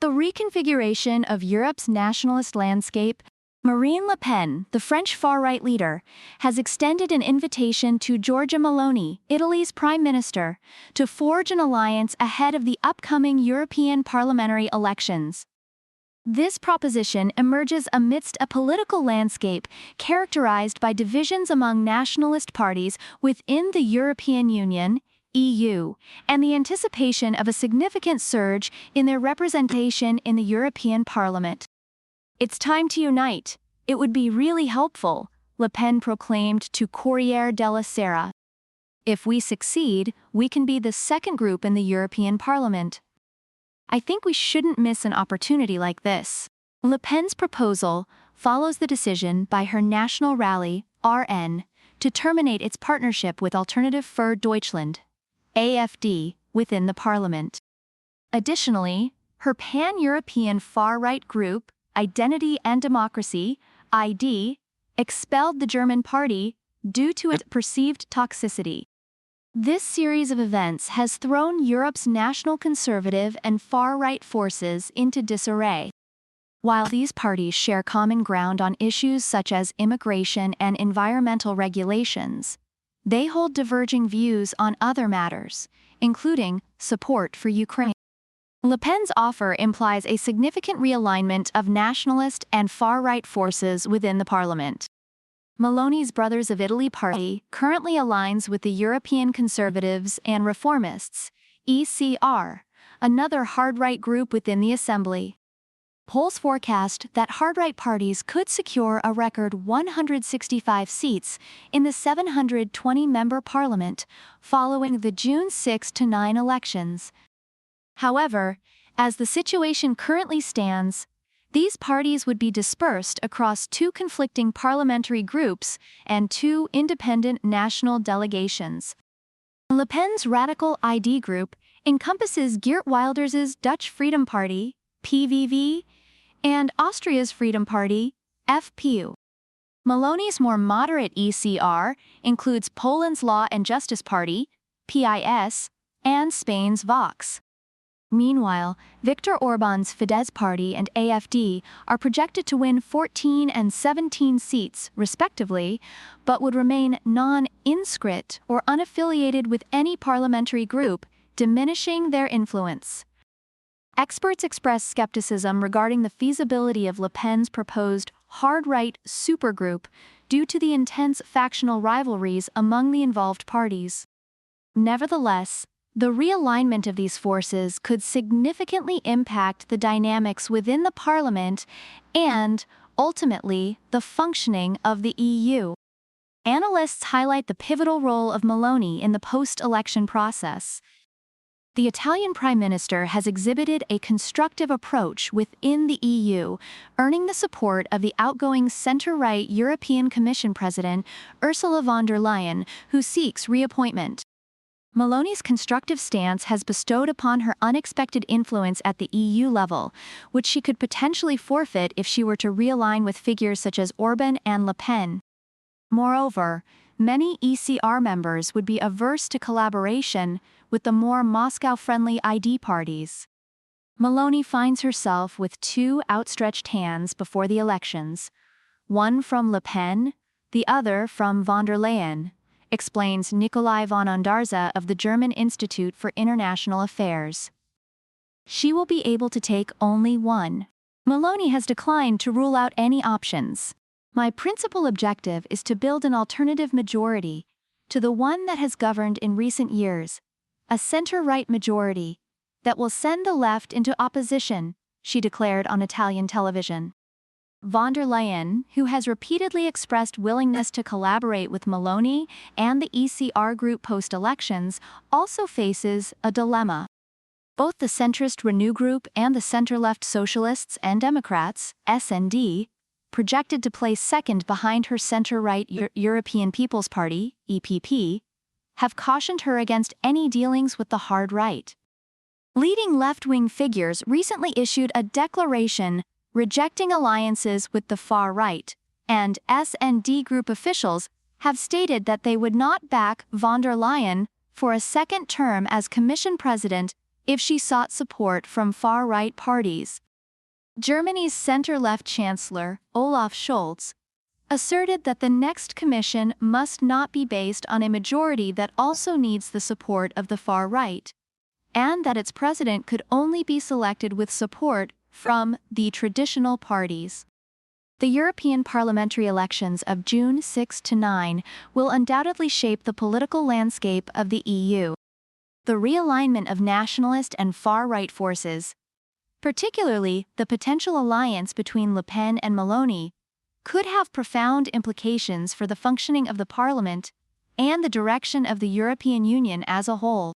The reconfiguration of Europe's nationalist landscape. Marine Le Pen, the French far-right leader, has extended an invitation to Giorgia Meloni, Italy's prime minister, to forge an alliance ahead of the upcoming European parliamentary elections. This proposition emerges amidst a political landscape characterized by divisions among nationalist parties within the European Union, EU, and the anticipation of a significant surge in their representation in the European Parliament. It's time to unite. It would be really helpful, Le Pen proclaimed to Corriere della Sera. If we succeed, we can be the second group in the European Parliament. I think we shouldn't miss an opportunity like this. Le Pen's proposal follows the decision by her National Rally, RN, to terminate its partnership with Alternative für Deutschland, AfD, within the parliament. Additionally, her pan-European far-right group, Identity and Democracy, ID, expelled the German party due to its perceived toxicity. This series of events has thrown Europe's national conservative and far-right forces into disarray. While these parties share common ground on issues such as immigration and environmental regulations, they hold diverging views on other matters, including support for Ukraine. Le Pen's offer implies a significant realignment of nationalist and far-right forces within the parliament. Meloni's Brothers of Italy party currently aligns with the European Conservatives and Reformists, ECR, another hard-right group within the assembly. Polls forecast that hard-right parties could secure a record 165 seats in the 720-member parliament following the June 6-9 elections. However, as the situation currently stands, these parties would be dispersed across two conflicting parliamentary groups and two independent national delegations. Le Pen's radical ID group encompasses Geert Wilders's Dutch Freedom Party, PVV, and Austria's Freedom Party, FPU. Meloni's more moderate ECR includes Poland's Law and Justice Party, PIS, and Spain's Vox. Meanwhile, Viktor Orban's Fidesz party and AfD are projected to win 14 and 17 seats, respectively, but would remain non-inscrit or unaffiliated with any parliamentary group, diminishing their influence. Experts express skepticism regarding the feasibility of Le Pen's proposed hard-right supergroup due to the intense factional rivalries among the involved parties. Nevertheless, the realignment of these forces could significantly impact the dynamics within the parliament and, ultimately, the functioning of the EU. Analysts highlight the pivotal role of Meloni in the post-election process. The Italian Prime Minister has exhibited a constructive approach within the EU, earning the support of the outgoing center-right European Commission President Ursula von der Leyen, who seeks reappointment. Meloni's constructive stance has bestowed upon her unexpected influence at the EU level, which she could potentially forfeit if she were to realign with figures such as Orban and Le Pen. Moreover, many ECR members would be averse to collaboration with the more Moscow-friendly ID parties. Meloni finds herself with two outstretched hands before the elections, one from Le Pen, the other from von der Leyen, explains Nikolai von Ondarza of the German Institute for International Affairs. She will be able to take only one. Meloni has declined to rule out any options. My principal objective is to build an alternative majority to the one that has governed in recent years, a center-right majority that will send the left into opposition, she declared on Italian television. Von der Leyen, who has repeatedly expressed willingness to collaborate with Meloni and the ECR group post-elections, also faces a dilemma. Both the centrist Renew Group and the center-left Socialists and Democrats, SD, projected to place second behind her center-right European People's Party, EPP, have cautioned her against any dealings with the hard right. Leading left-wing figures recently issued a declaration rejecting alliances with the far right, and SD group officials have stated that they would not back von der Leyen for a second term as Commission President if she sought support from far-right parties. Germany's center-left Chancellor, Olaf Scholz, asserted that the next commission must not be based on a majority that also needs the support of the far right, and that its president could only be selected with support from the traditional parties. The European parliamentary elections of June 6 to 9 will undoubtedly shape the political landscape of the EU. The realignment of nationalist and far-right forces, particularly the potential alliance between Le Pen and Meloni, could have profound implications for the functioning of the parliament and the direction of the European Union as a whole.